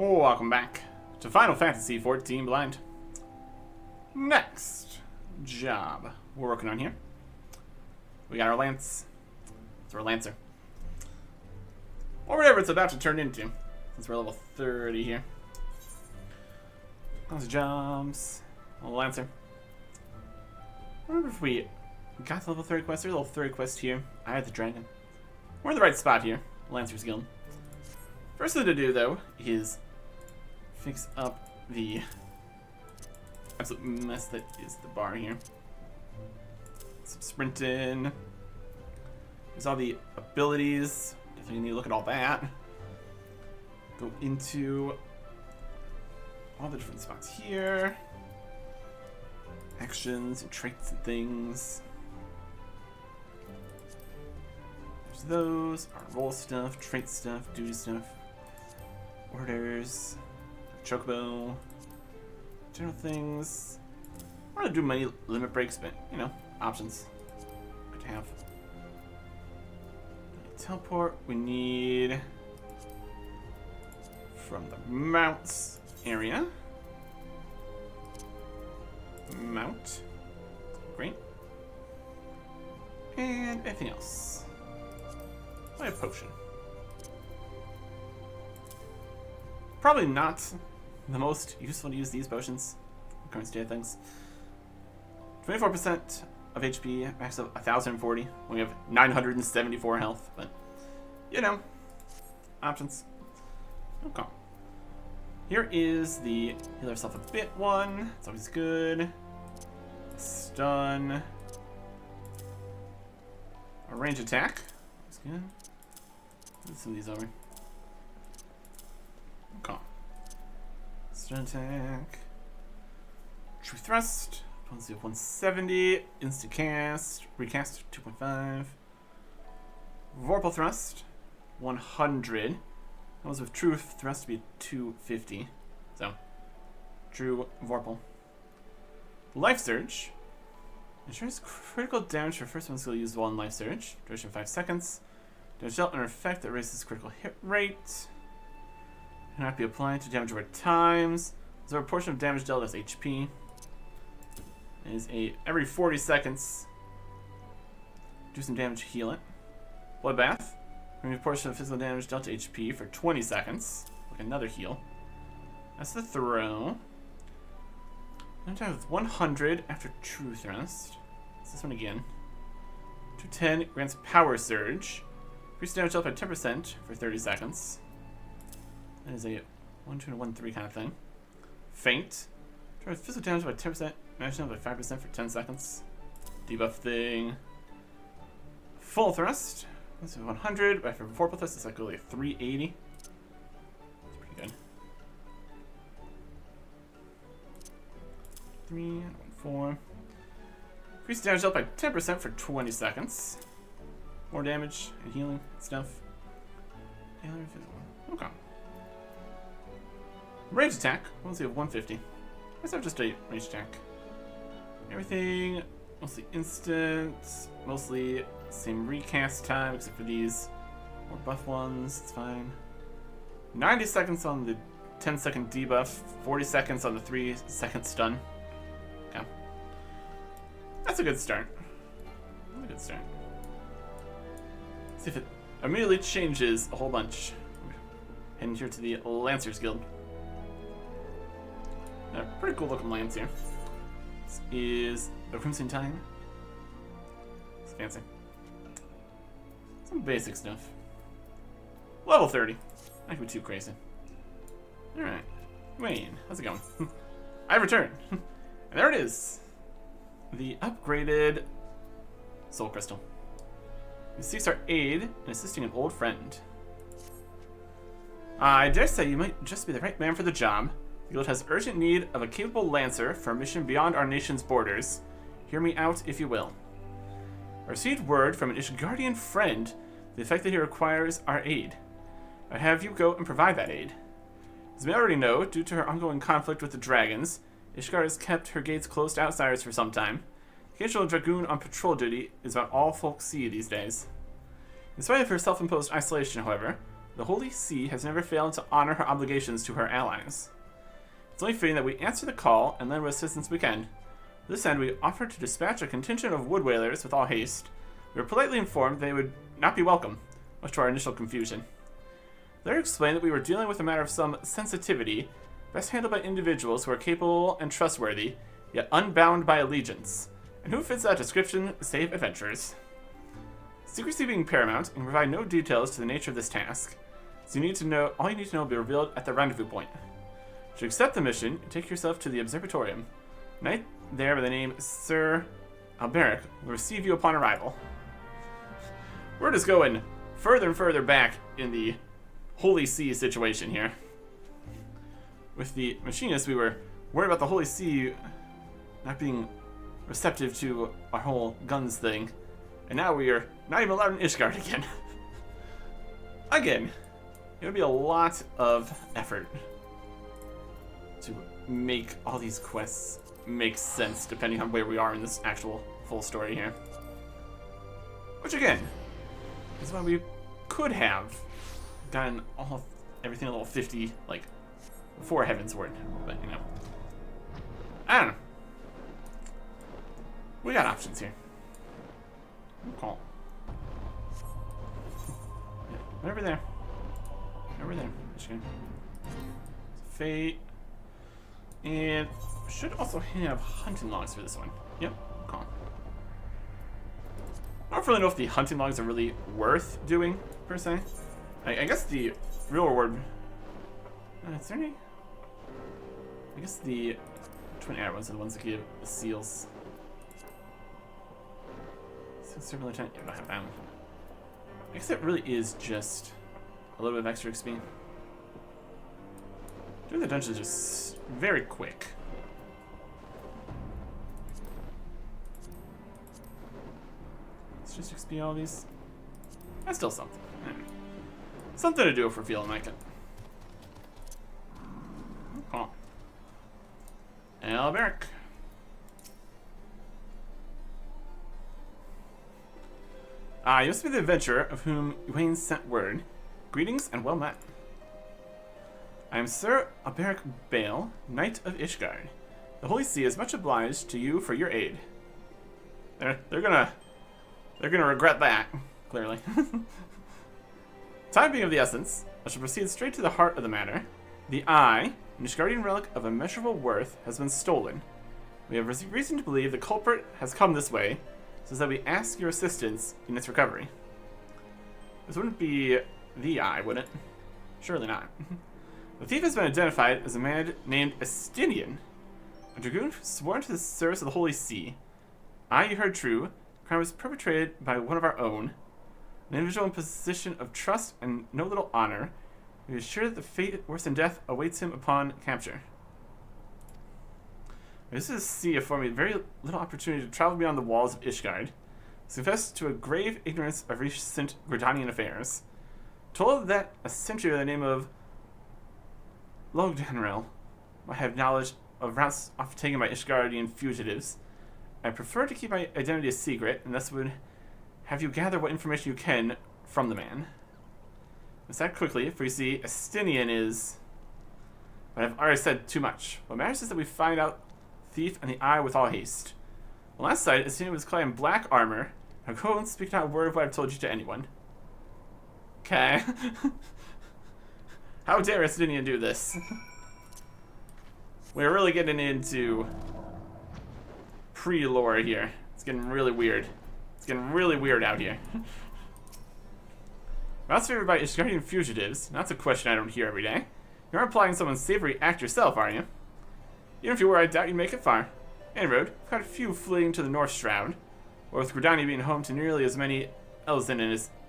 Welcome back to Final Fantasy XIV Blind. Next job we're working on here. We got our lance. It's our lancer. Or whatever it's about to turn into. Since we're level 30 here. Lots of jobs. Little lancer. I remember if we got the level 30 quest. There's a level 30 quest here. I had the dragon. We're in the right spot here. Lancer's Guild. First thing to do, though, is fix up the absolute mess that is the bar here. Some sprinting. There's all the abilities. Definitely need to look at all that. Go into all the different spots here. Actions and traits and things. There's those. Our role stuff, trait stuff, duty stuff. Orders. Chocobo. General things. I want to do many limit breaks, but, you know, options. Good to have. Teleport, we need from the mounts area. Mount. Great. And anything else. I have potion. Probably not the most useful to use these potions. Current state of things. 24% of HP, max of 1040. We have 974 health, but you know, options. Okay. Here is the heal ourselves a bit one. It's always good. Stun. A range attack. That's good. Let's some of these over. Okay. Stun attack. True thrust. Potency of 170. Insta cast. Recast 2.5. Vorpal thrust. 100. That was with true thrust to be 250. So, true Vorpal. Life Surge. Ensures critical damage for first one skill use while in Life Surge. Duration 5 seconds. Damage dealt under effect that raises critical hit rate. Cannot be applied to damage over times. So a portion of damage dealt as HP. It is a every 40 seconds. Do some damage, heal it. Bloodbath. Remove a portion of physical damage dealt to HP for 20 seconds. Like another heal. That's the throw. One time with 100 after True Thrust. It's this one again. 210 grants Power Surge. Increase damage dealt by 10% for 30 seconds. That is a 1-2 and 1-3 kind of thing. Faint. Try physical damage by 10%. Damage damage by 5% for 10 seconds. Debuff thing. Full Thrust. This is 100, but for Vorpal Thrust, it's like only 380. That's pretty good. 3 and 4. Increase damage dealt by 10% for 20 seconds. More damage and healing stuff. Okay. Range attack. We'll see, 150. Let's have just a range attack. Everything mostly instant, mostly same recast time, except for these more buff ones. It's fine. 90 seconds on the 10-second debuff, 40 seconds on the 3-second stun. Okay. That's a good start. That's a good start. See if it immediately changes a whole bunch. Heading here to the Lancers Guild. A pretty cool looking lance here. This is the Crimson Time. It's fancy. Some basic stuff. Level 30. Not gonna be too crazy. Alright. Wayne, how's it going? I've returned. And there it is. The upgraded Soul Crystal. It seeks our aid in assisting an old friend. I dare say you might just be the right man for the job. The guild has urgent need of a capable lancer for a mission beyond our nation's borders. Hear me out if you will. I received word from an Ishgardian friend to the effect that he requires our aid. I have you go and provide that aid. As we already know, due to her ongoing conflict with the dragons, Ishgard has kept her gates closed to outsiders for some time. The occasional dragoon on patrol duty is about all folks see these days. In spite of her self-imposed isolation, however, The Holy See has never failed to honor her obligations to her allies. It's only fitting that we answer the call and lend what assistance we can. To this end, we offered to dispatch a contingent of wood whalers with all haste. We were politely informed they would not be welcome, much to our initial confusion. Later explained that we were dealing with a matter of some sensitivity, best handled by individuals who are capable and trustworthy, yet unbound by allegiance. And who fits that description save adventurers? Secrecy being paramount, and provide no details to the nature of this task. So all you need to know will be revealed at the rendezvous point. To accept the mission, take yourself to the observatorium. A knight there by the name Sir Alberic will receive you upon arrival. We're just going further and further back in the Holy See situation here. With the machinist, we were worried about the Holy See not being receptive to our whole guns thing. And now we are not even allowed in Ishgard again. Again, it would be a lot of effort to make all these quests make sense depending on where we are in this actual full story here. Which again, is why we could have gotten everything a level 50, like, before Heaven's Word. But, you know. I don't know. We got options here. Call. Yeah, over there. Over there. Michigan. Fate. And should also have hunting logs for this one. Yep. Call. I don't really know if the hunting logs are really worth doing, per se. I guess the real reward... is there any... I guess the twin arrow ones are the ones that give the seals. Silver Lieutenant, you don't have them. I guess it really is just a little bit of extra XP. Doing the dungeons is just very quick. It's just XP all these. That's still something. Something to do if we're feeling like it. Oh. Alberic. You must be the adventurer of whom Wayne sent word. Greetings and well met. I am Sir Alberic Bale, Knight of Ishgard. The Holy See is much obliged to you for your aid. They're gonna regret that, clearly. Time being of the essence, I shall proceed straight to the heart of the matter. The eye, an Ishgardian relic of immeasurable worth, has been stolen. We have reason to believe the culprit has come this way, so that we ask your assistance in its recovery. This wouldn't be the eye, would it? Surely not. The thief has been identified as a man named Estinian, a dragoon sworn to the service of the Holy See. You heard true. The crime was perpetrated by one of our own, an individual in position of trust and no little honor. We are sure that the fate worse than death awaits him upon capture. This is a sea affording me very little opportunity to travel beyond the walls of Ishgard. Confess to a grave ignorance of recent Gridanian affairs. Told that a sentry by the name of Logdanrel might have knowledge of routes often taken by Ishgardian fugitives. I prefer to keep my identity a secret, and thus would have you gather what information you can from the man. Let's act quickly, for you see, Estinian is... But I've already said too much. What matters is that we find out thief and the eye with all haste. On last sight, Estinian was clad in black armor. Now go and speak not a word of what I've told you to anyone. Okay. How dare Estinian do this? We're really getting into pre-lore here. It's getting really weird. It's getting really weird out here. Routes favored by Ishgardian fugitives. That's a question I don't hear every day. You aren't applying someone's savory act yourself, are you? Even if you were, I doubt you'd make it far. Any road, we've got a few fleeing to the North Shroud, or with Gridania being home to nearly as many Elzen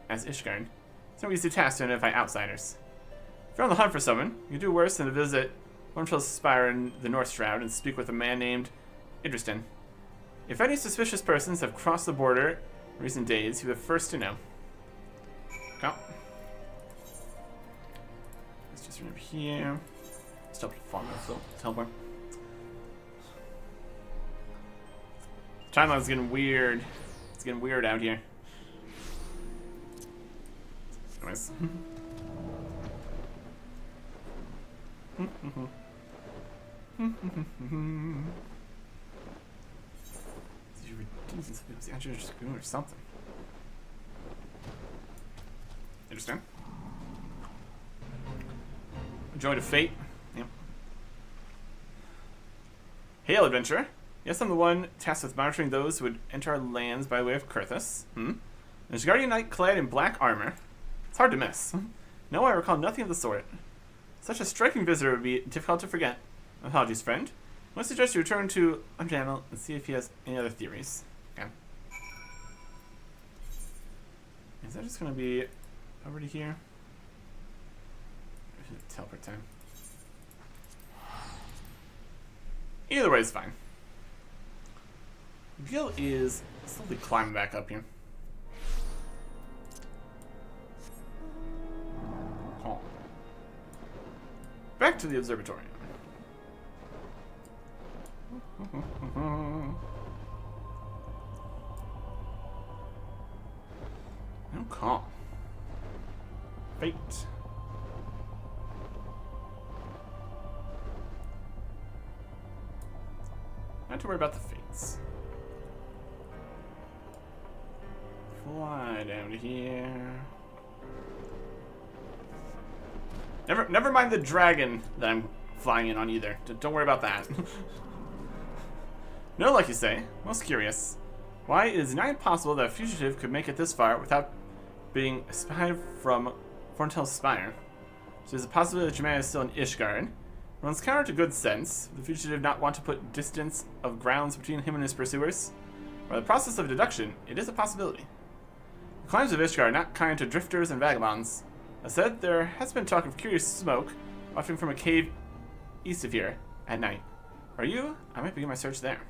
as Ishgard. It's no easy task to identify outsiders. If you're on the hunt for someone, you can do worse than to visit Wormshell's Spire in the North Shroud and speak with a man named Idristan. If any suspicious persons have crossed the border in recent days, you're the first to know. Go. Let's just run up here. Stop falling off the teleport. Timeline's getting weird. It's getting weird out here. Anyways. Or something. Interesting. Joy to fate. Yep. Hail, adventurer. Yes, I'm the one tasked with monitoring those who would enter our lands by way of Kurthus. There's a guardian knight clad in black armor. It's hard to miss. No, I recall nothing of the sort. Such a striking visitor would be difficult to forget. Apologies, friend. I suggest you return to Undertale and see if he has any other theories. Okay. Is that just gonna be over to here? Teleport time. Either way is fine. Gil is slowly climbing back up here. Oh. Back to the observatory. No call. Fate. Not to worry about the fates. Fly down to here. Never mind the dragon that I'm flying in on either. Don't worry about that. No, like you say. Most curious. Why it is not impossible that a fugitive could make it this far without being spied from Forntel's spire. So there's a possibility that Jemima is still in Ishgard. Runs counter to good sense, the fugitive not want to put distance of grounds between him and his pursuers. By the process of deduction, it is a possibility. The climbs of Ishgard are not kind to drifters and vagabonds. As said, there has been talk of curious smoke wafting from a cave east of here at night. Are you? I might begin my search there.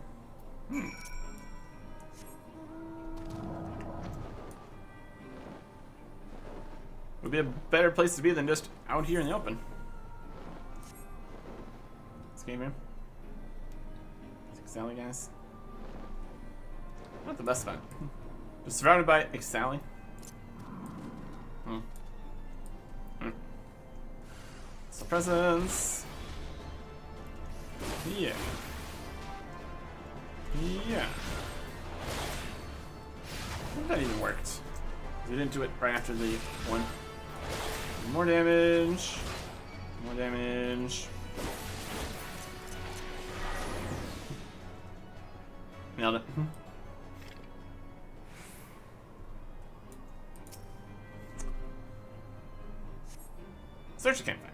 Would be a better place to be than just out here in the open. This game here. Exali guys. Not the best fun. Just surrounded by Exali. So presents. Yeah. Yeah. I think that even worked. We didn't do it right after the one. More damage. More damage. Nailed it. Search the campfire.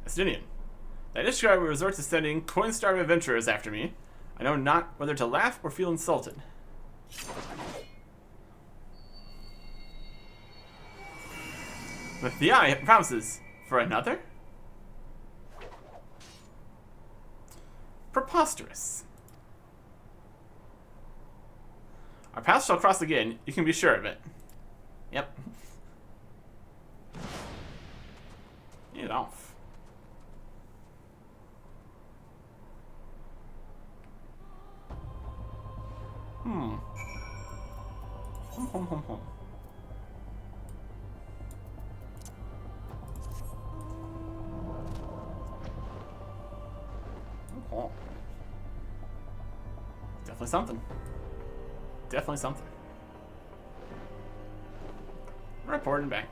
Estinian. That Ishgard will resort to sending coin-starved adventurers after me. I know not whether to laugh or feel insulted. With the eye, it promises. For another? Preposterous. Our paths shall cross again, you can be sure of it. Yep. Get off. Home. Oh. Definitely something. Definitely something. Reporting back.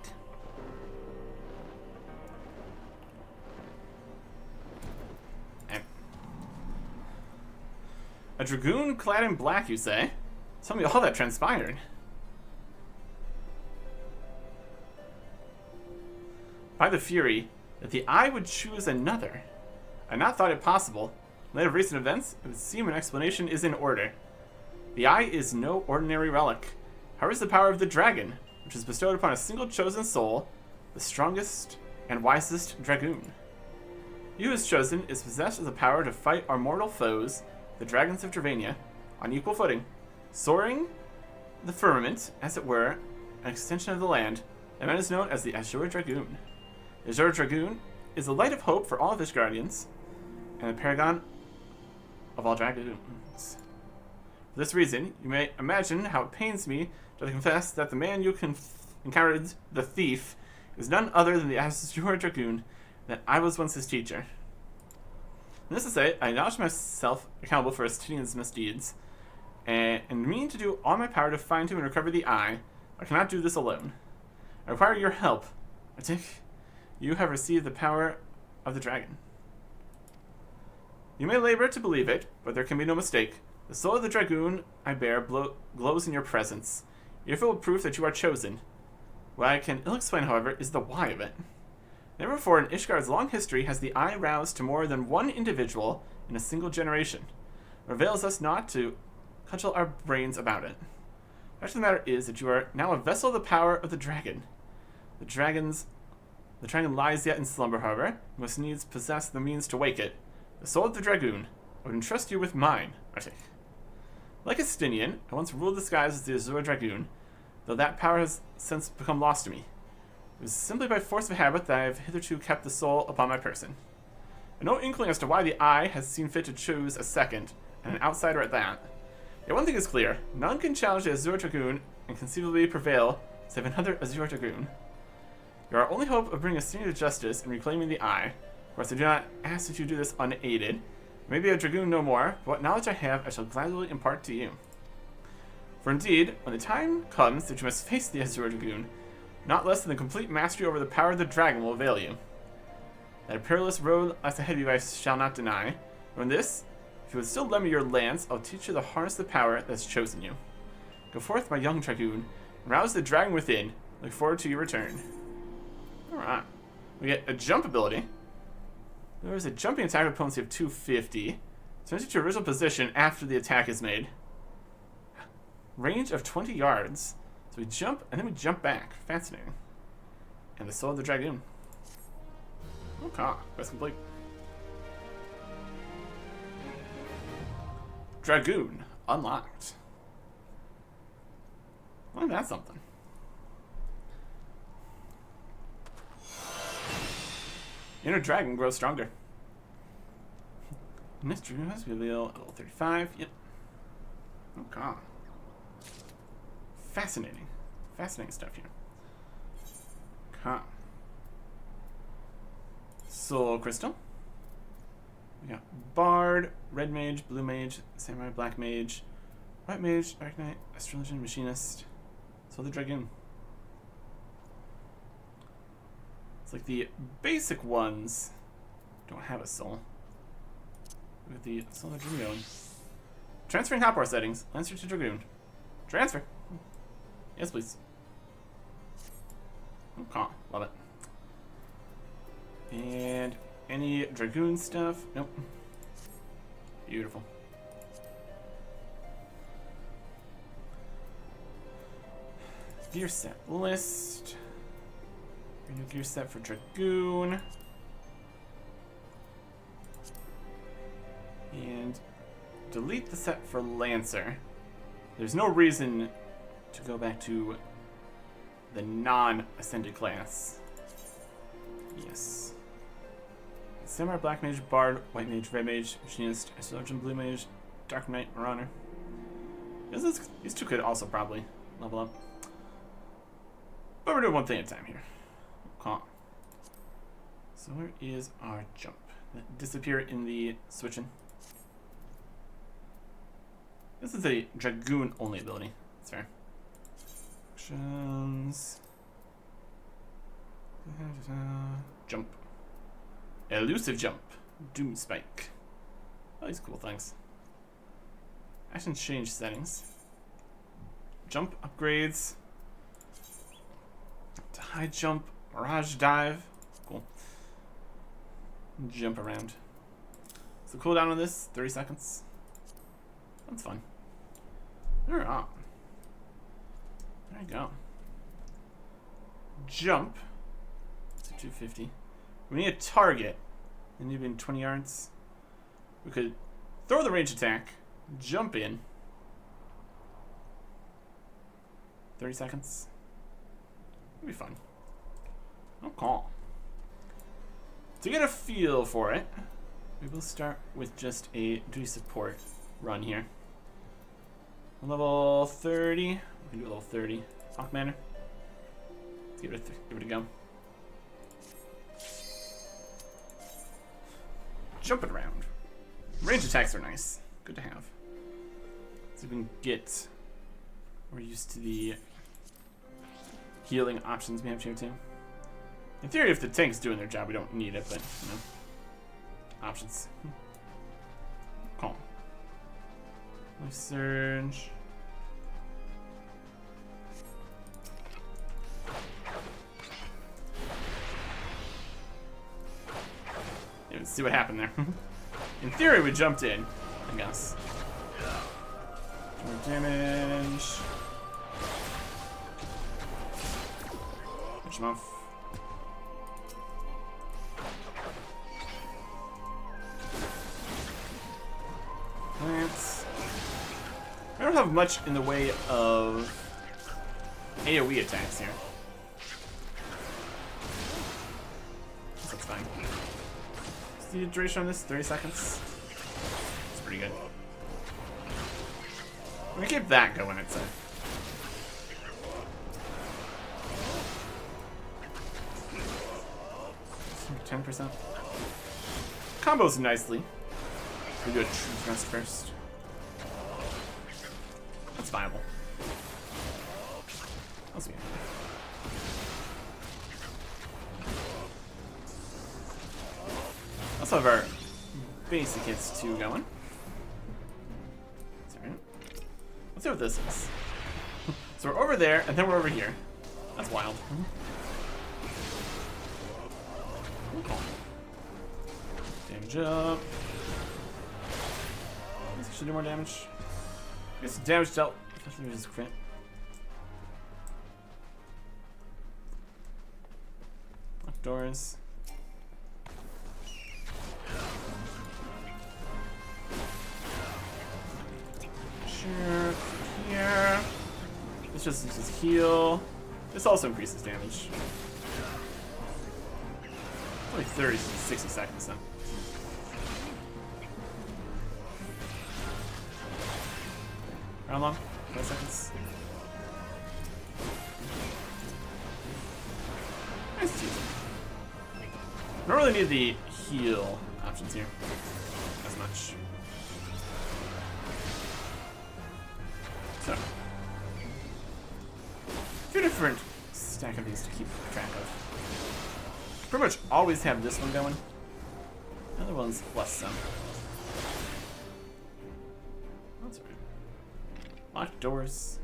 A dragoon clad in black, you say? Tell me all that transpired. By the Fury, that the eye would choose another. I had not thought it possible. In light of recent events, it would seem an explanation is in order. The eye is no ordinary relic. How is the power of the dragon, which is bestowed upon a single chosen soul, the strongest and wisest dragoon? He who is chosen is possessed of the power to fight our mortal foes, the dragons of Dravania, on equal footing, soaring the firmament, as it were, an extension of the land. The man is known as the Azure Dragoon. The Azure Dragoon is the light of hope for all of his guardians, and the paragon of all dragoons. For this reason, you may imagine how it pains me to confess that the man you encountered, the thief, is none other than the Azure Dragoon, that I was once his teacher. Needless to say, I acknowledge myself accountable for Estinian's misdeeds, and mean to do all my power to find him and recover the eye. I cannot do this alone. I require your help. Arctic, you have received the power of the dragon. You may labor to believe it, but there can be no mistake. The soul of the dragoon I bear glows in your presence, earful proof that you are chosen. What I can ill explain, however, is the why of it. Never before in Ishgar's long history has the eye roused to more than one individual in a single generation. It avails us not to cudgel our brains about it. The fact of the matter is that you are now a vessel of the power of the dragon. The dragon lies yet in slumber, however. You must needs possess the means to wake it. The soul of the dragoon, I would entrust you with mine, Arctic. Like Estinian, I once ruled the skies as the Azure Dragoon, though that power has since become lost to me. It was simply by force of habit that I have hitherto kept the soul upon my person. I have no inkling as to why the eye has seen fit to choose a second, and an outsider at that. Yet one thing is clear, none can challenge the Azure Dragoon and conceivably prevail, save another Azure Dragoon. You are our only hope of bringing Estinian to justice and reclaiming the eye. Of course, I do not ask that you do this unaided. Maybe a dragoon no more, but what knowledge I have I shall gladly impart to you. For indeed, when the time comes that you must face the Azure Dragoon, not less than the complete mastery over the power of the dragon will avail you. That a perilous road lies ahead of you I shall not deny. But in this, if you would still lend me your lance, I'll teach you to harness the power that has chosen you. Go forth, my young dragoon, and rouse the dragon within. Look forward to your return. Alright. We get a jump ability. There is a jumping attack with potency of 250. Turns you to your original position after the attack is made. Range of 20 yards. So we jump, and then we jump back. Fascinating. And the soul of the dragoon. Okay, quest complete. Dragoon unlocked. Well, that's something. Inner dragon grows stronger. Mystery must reveal at level 35. Yep. Okay. Fascinating. Fascinating stuff here. Okay. Soul Crystal. We got Bard, Red Mage, Blue Mage, Samurai, Black Mage, White Mage, Dark Knight, Astrologian, Machinist, Soul of the Dragoon. It's like the basic ones don't have a soul. With the Soul of the Dragoon. Transferring hot bar settings. Lancer to Dragoon. Transfer. Yes, please. Okay, love it. And any Dragoon stuff? Nope. Beautiful. Gear set list. New gear set for Dragoon. And delete the set for Lancer. There's no reason to go back to the non-ascended class. Yes. Samurai, Black Mage, Bard, White Mage, Red Mage, Machinist, Astrologian, Blue Mage, Dark Knight, Marauder. These two could also probably level up. But we're doing one thing at a time here. Okay. So where is our jump? Disappear in the switching. This is a Dragoon only ability. That's fair. Actions. Jump. Elusive jump. Doom spike. All these cool things. Action change settings. Jump upgrades. To high jump. Mirage dive. Cool. Jump around. So cooldown on this, 30 seconds. That's fun. Alright. There you go. Jump. To 250. We need a target. And even 20 yards. We could throw the range attack. Jump in. 30 seconds. It'll be fun. Okay. To get a feel for it, We will start with just a duty support run here. Level 30. We can do a level 30. Hawk Manor. Let's give it a go. Jumping around. Range attacks are nice. Good to have. So we can get... We're used to the healing options we have here too. In theory, if the tank's doing their job, we don't need it, but, you know. Options. Calm. Life Surge. Yeah, let's see what happened there. In theory, we jumped in, I guess. More damage. Push him off. Plants. I don't have much in the way of AoE attacks here. That's fine. What's the duration on this? 30 seconds? It's pretty good. I'm gonna keep that going, I'd say. 10%. Combos nicely. We do a true thrust first. That's viable. Let's see. Let's have our basic hits 2 going. That's alright. Let's see what this is. So we're over there, and then we're over here. That's wild. Cool. Damage up. This should do more damage. I guess damage dealt, especially with his crit. Lock doors. Sure. Here. This just uses heal. This also increases damage. Only 30 to 60 seconds then. How long? 5 seconds. Nice teaser. I don't really need the heal options here as much. So, a few different stack of these to keep track of. Pretty much always have this one going. The other one's less so. That's alright. Locked doors,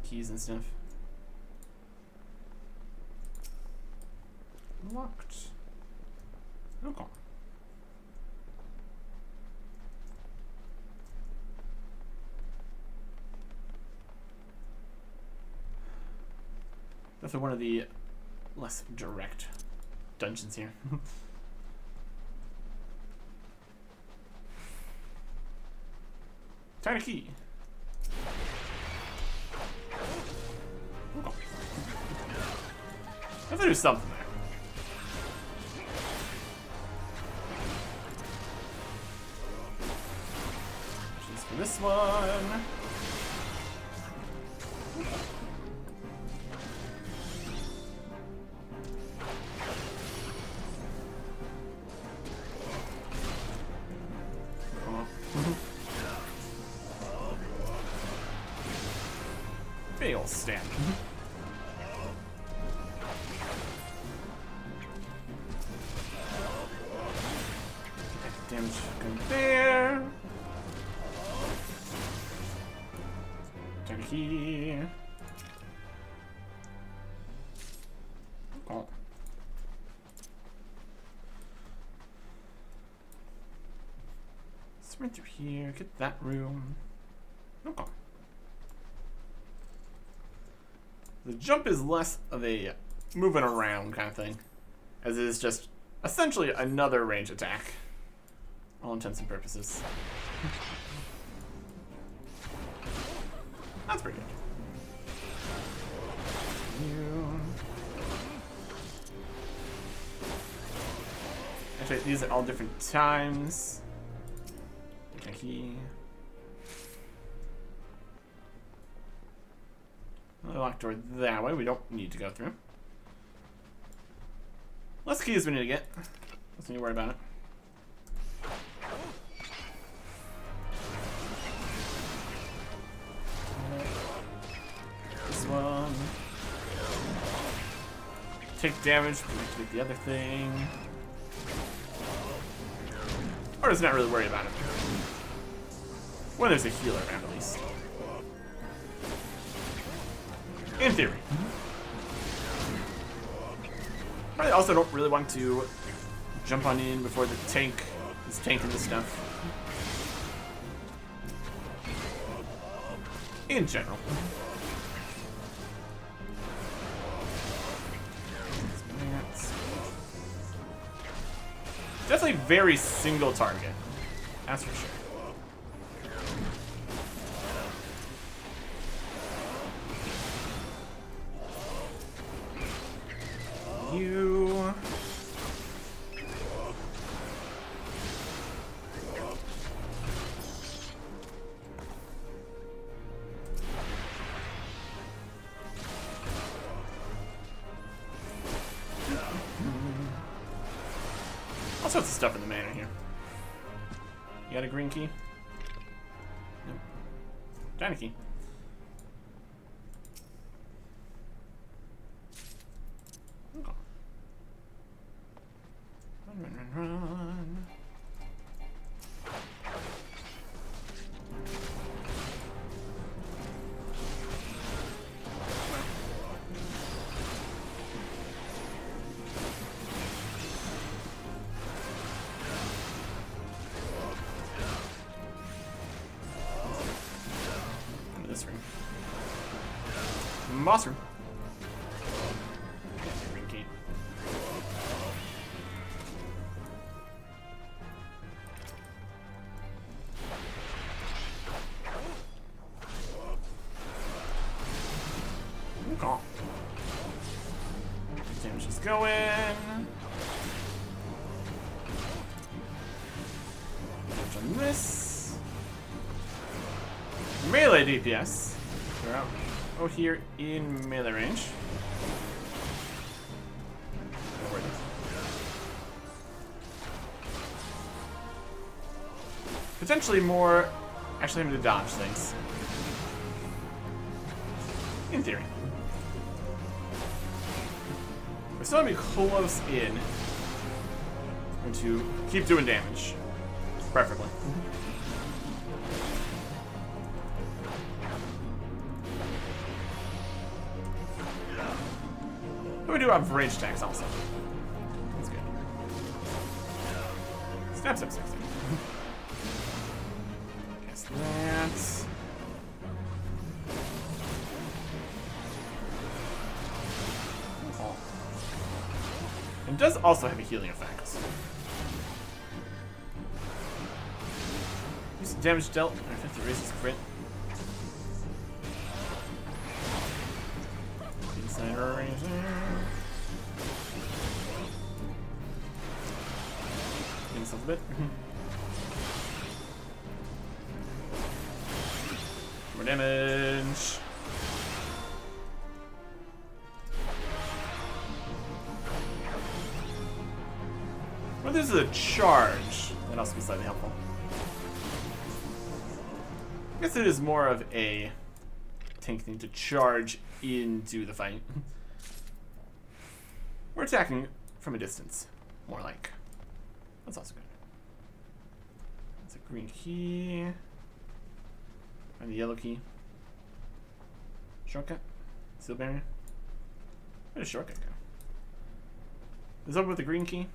keys and stuff. Locked. Okay. Definitely one of the less direct dungeons here. Tiny key. Okay. Have to do something there. Just for this one. Big ol' stand. Damage going there. Turn the key. Oh. Sprint through here, get that room. Okay. The jump is less of a moving around kind of thing, as it is just essentially another range attack. All intents and purposes. That's pretty good. Actually, activate these at all different times. Key. Another locked door that way. We don't need to go through. Less keys we need to get. Let's need to worry about it. This one. Take damage, but we activate the other thing. Or just not really worry about it. When there's a healer around, at least. In theory. Probably also don't really want to jump on in before the tank is tanking this stuff. In general. Definitely very single target. That's for sure. You. All sorts of stuff in the manor here. You got a green key? Nope. Shiny key. Okay. Run. This room. Boss room. Green key. Okay. Damage is going. Damage on this. Melee DPS. We're out here in melee range. Oh, where it is. Potentially more actually having to dodge things. In theory. We're still gonna be close in. And to keep doing damage. Preferably. We do have range attacks also. That's good. Snap, snap, snap, snap. Guess that. Oh. It does also have a healing effect. Use damage dealt. I think the raises crit. Inside range. A bit. More damage. Well, this is a charge. That'd also be slightly helpful. I guess it is more of a tank thing to charge into the fight. We're attacking from a distance, more like. That's also good. That's a green key. And the yellow key. Shortcut? Seal barrier? Where did shortcut go? Is that with the green key?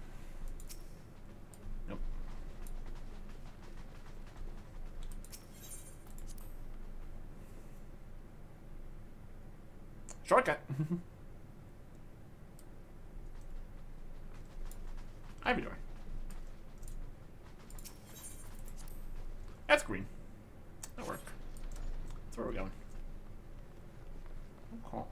Nope. Shortcut! Ivy door. That's green. That'll work. That's where we're going. Okay.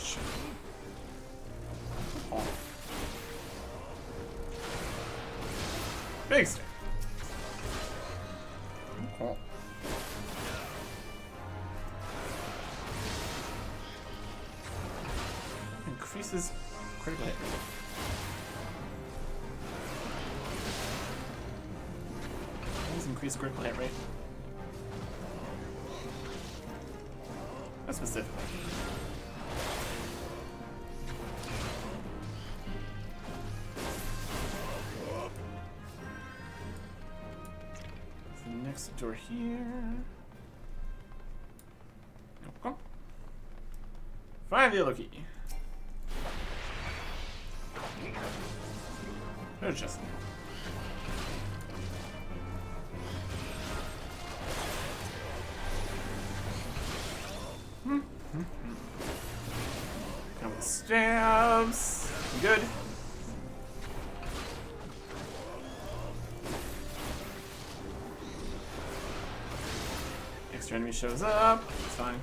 Shit. Oh. Big stick. Oh. Increases critical hit. Always increase critical hit rate. That's specific. Next door here. Okay. Find the other key. There's just. Come with stabs. Good. Extra enemy shows up. It's fine.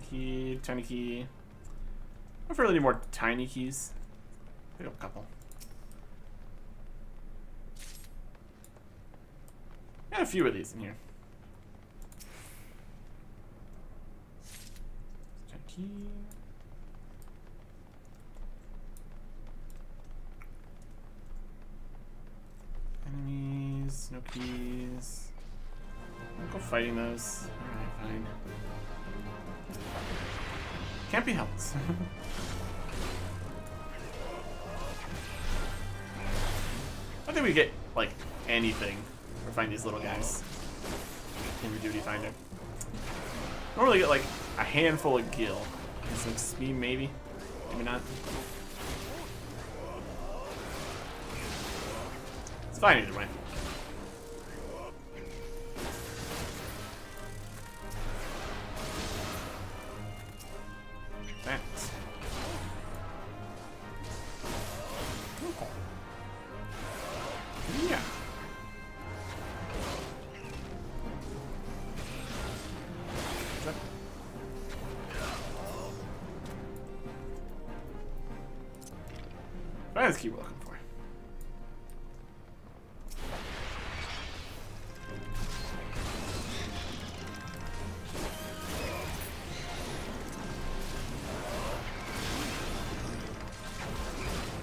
Key, tiny key. I really need more tiny keys. Pick up a couple. Got a few of these in here. Tiny key. Enemies, no keys. I'll go fighting those. Alright, fine. Can't be helped. I think we get, like, anything for finding these little guys in the duty finder. Normally get, like, a handful of gil. And some speed, maybe. Maybe not. It's fine either way. Yeah. That's the key we're looking for.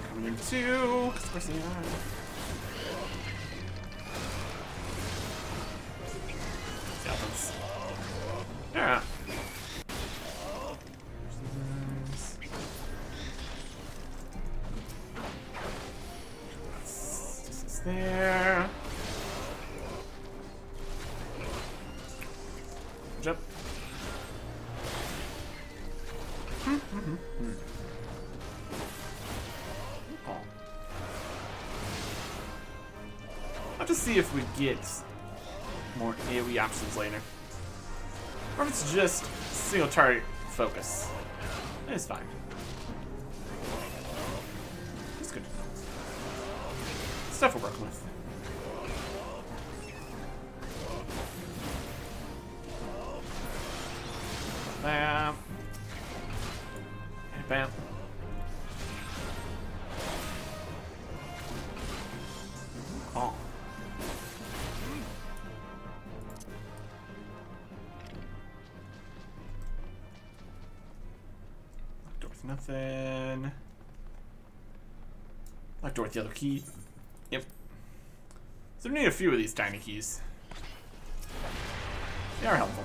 Coming in two, because of course they are. Yeah. This is there. Jump. Oh. I'll just see if we get more AoE options later. Or if it's just single target focus. It's fine. It's good. Stuff we're working with. Bam. And bam. Oh. Nothing. Locked door with the other key. Yep. So we need a few of these tiny keys. They are helpful.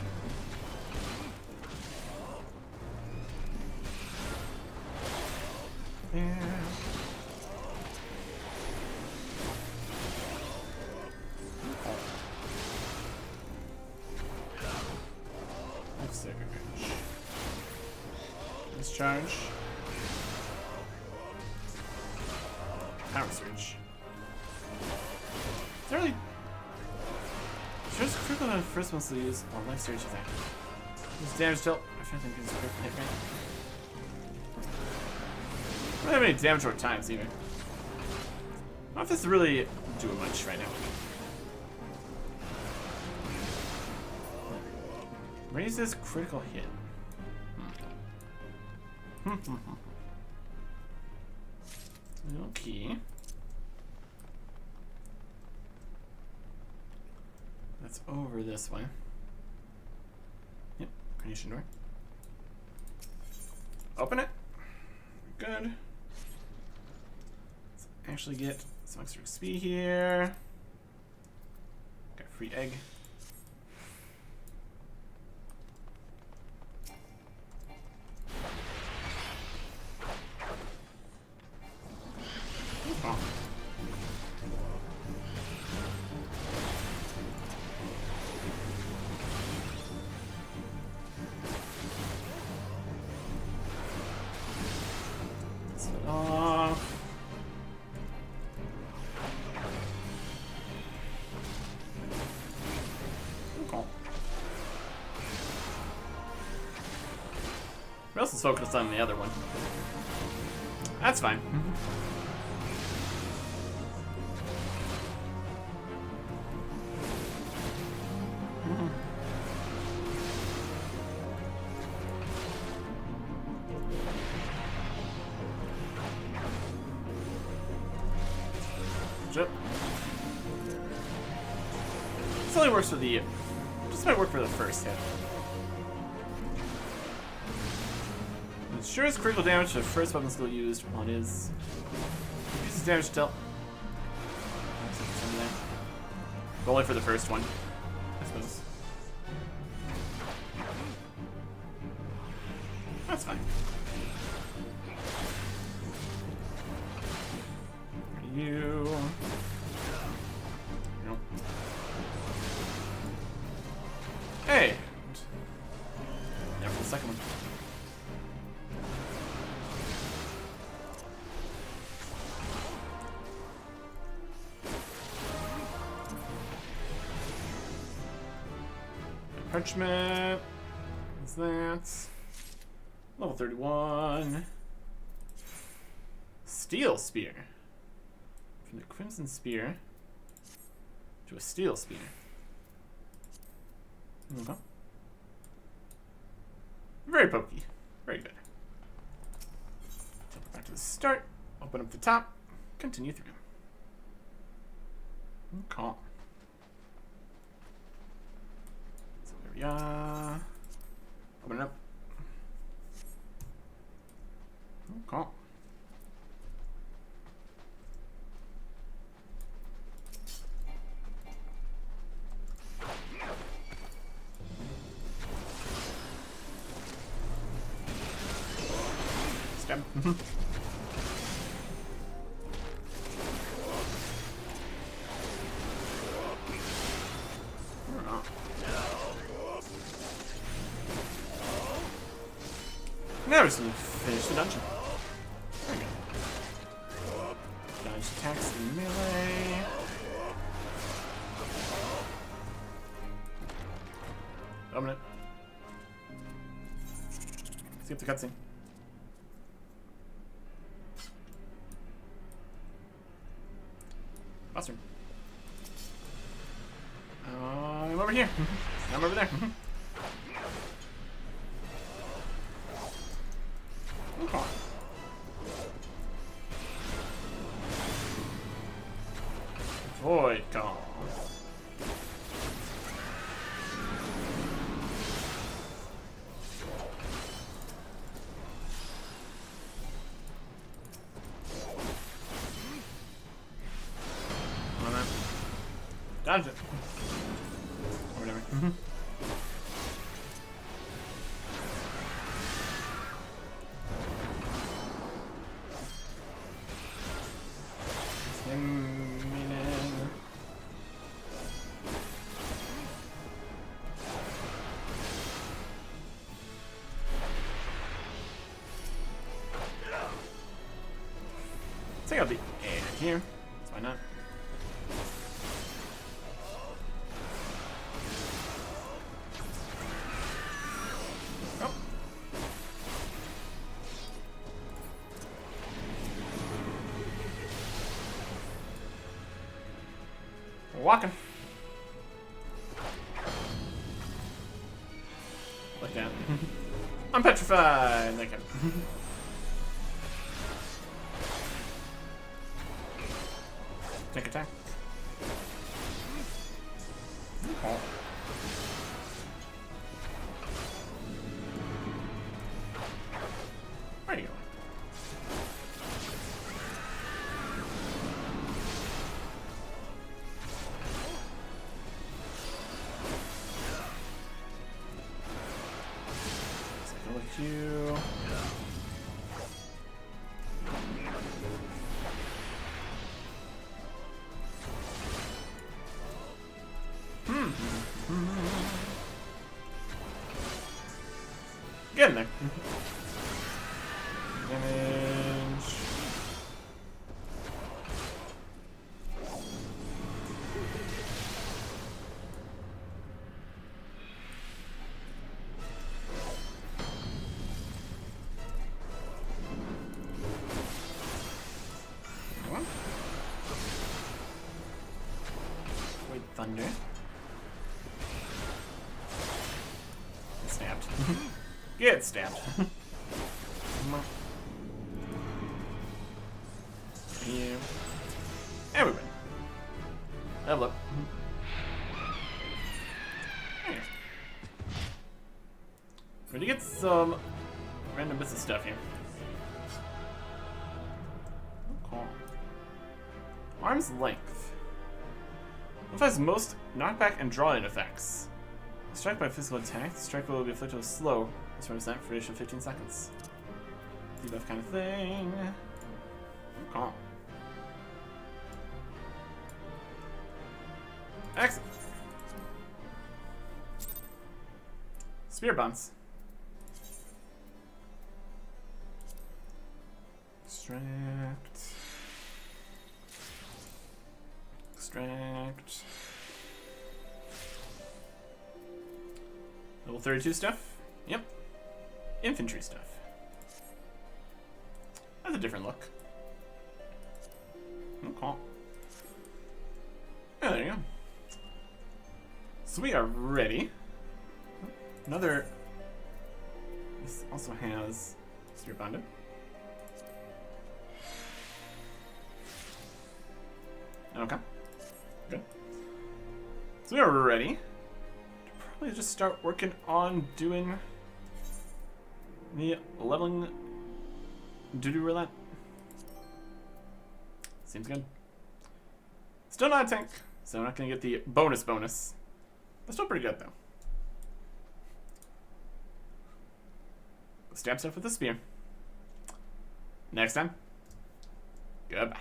There. charge. Power surge. Is there really... There's critical on the first one to use a life surge attack. This damage dealt. I think it's a critical hit, right? I don't have any damage over times either. I don't know if this is really doing much right now. Raise this critical hit. Okay. That's over this way. Yep, carnation door. Open it. Good. Let's actually get some extra XP here. Got a free egg. Oh. What else is focused on the other one? That's fine. This only works for the... This might work for the first hit. It sure is critical damage to the first weapon skill used. Well, it is. Uses damage dealt. But only for the first one, I suppose. That's fine. You. Nope. Hey! Now for the second one. Parchment. What's that? Level 31. Steel Spear. From the Crimson Spear to a Steel Spear. Okay. Very pokey. Very good. Jump back to the start. Open up the top. Continue through. Okay. So there we are. Open it up. Okay. Stab. Now we're just gonna finish the dungeon. Very good. Dodge attacks in melee. Open it. Skip the cutscene. Boss room. I'm over here. I'm over there. Okay. Void Call. Dodge it. Or whatever. take out the A here. That's why not. Oh. We're walking. Look down. I'm petrified. Okay. Take attack. Oh. Where are you going? Take a look at you. Get in there. Damage. Wait, thunder. Snapped. Get stabbed. Yeah. And we win. Level up. Right. We're gonna get some random bits of stuff here. Cool. Arm's length. Applies most knockback and draw-in effects. Strike by physical attack. The strike will be afflicted with slow. This represents for duration of 15 seconds. Debuff kind of thing. Calm. Excellent. Spear bounce. Extract. Extract. Level 32 stuff. Yep. Infantry stuff. That's a different look. Okay. Yeah, there you go. So we are ready. Another. This also has Spear Bonded. Okay. Good. So we are ready to probably just start working on doing the leveling doo-doo roulette. Seems good. Still not a tank, so I'm not gonna get the bonus. But still pretty good though. Stab stuff with the spear. Next time. Goodbye.